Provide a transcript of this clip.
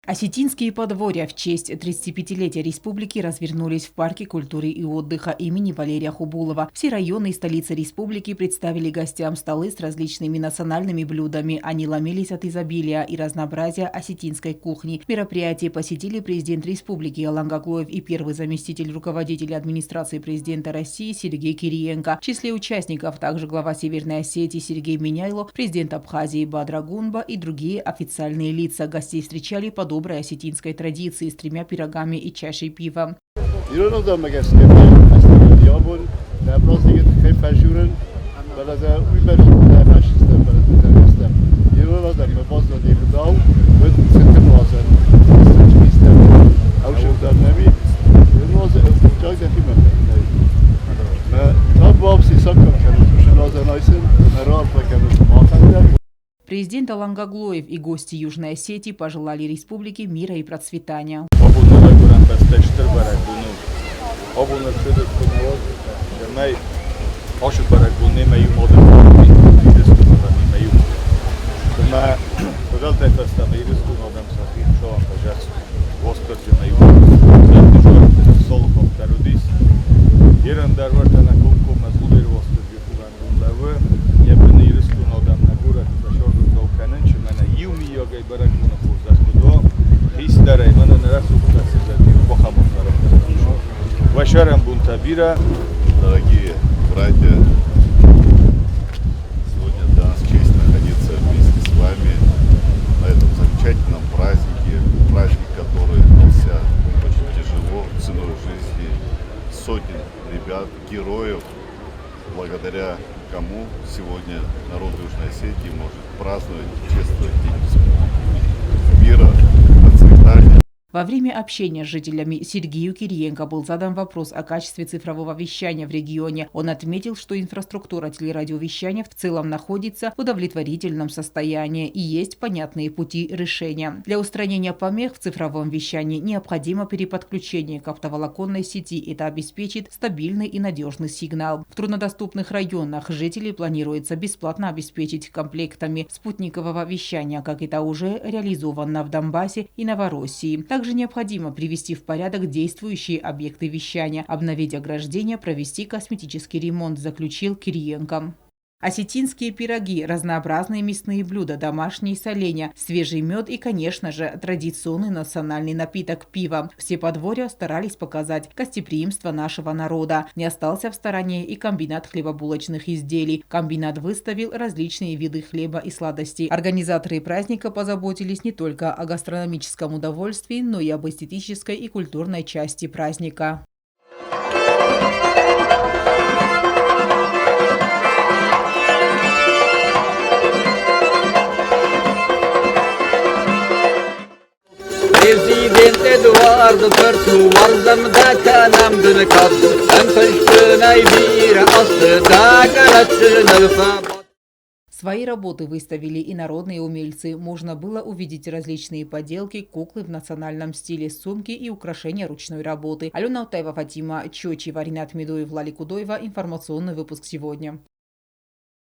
Осетинские подворья в честь 35-летия республики развернулись в Парке культуры и отдыха имени Валерия Хубулова. Все районы и столицы республики представили гостям столы с различными национальными блюдами. Они ломились от изобилия и разнообразия осетинской кухни. Мероприятие посетили президент республики Алан Гаглоев и первый заместитель руководителя администрации президента России Сергей Кириенко. В числе участников также глава Северной Осетии Сергей Миняйло, президент Абхазии Бадра Гунба и другие официальные лица. Гостей встречали по доброй осетинской традиции с 3 пирогами и чашей пива. Президент Алан Гаглоев и гости Южной Осетии пожелали республике мира и процветания. Дорогие братья, сегодня для нас честь находиться вместе с вами на этом замечательном празднике, который дался очень тяжело, ценой жизни сотен ребят, героев, благодаря кому сегодня народ Южной Осетии может праздновать и чествовать День мира, процветания. Во время общения с жителями Сергею Кириенко был задан вопрос о качестве цифрового вещания в регионе. Он отметил, что инфраструктура телерадиовещания в целом находится в удовлетворительном состоянии и есть понятные пути решения. Для устранения помех в цифровом вещании необходимо переподключение к оптоволоконной сети. Это обеспечит стабильный и надежный сигнал. В труднодоступных районах жителей планируется бесплатно обеспечить комплектами спутникового вещания, как это уже реализовано в Донбассе и Новороссии. Также необходимо привести в порядок действующие объекты вещания, обновить ограждения, провести косметический ремонт, заключил Кириенко. Осетинские пироги, разнообразные мясные блюда, домашние соленья, свежий мед и, конечно же, традиционный национальный напиток пива. Все подворья старались показать гостеприимство нашего народа. Не остался в стороне и комбинат хлебобулочных изделий. Комбинат выставил различные виды хлеба и сладостей. Организаторы праздника позаботились не только о гастрономическом удовольствии, но и об эстетической и культурной части праздника. Президент Эдуард Перцувардамда канам дынкад, эмпельштынай бира астыда каратсынылфа. Свои работы выставили и народные умельцы. Можно было увидеть различные поделки, куклы в национальном стиле, сумки и украшения ручной работы. Алена Утаева, Фатима Чочи, Варина Атмидоев, Лали Кудоева. Информационный выпуск сегодня.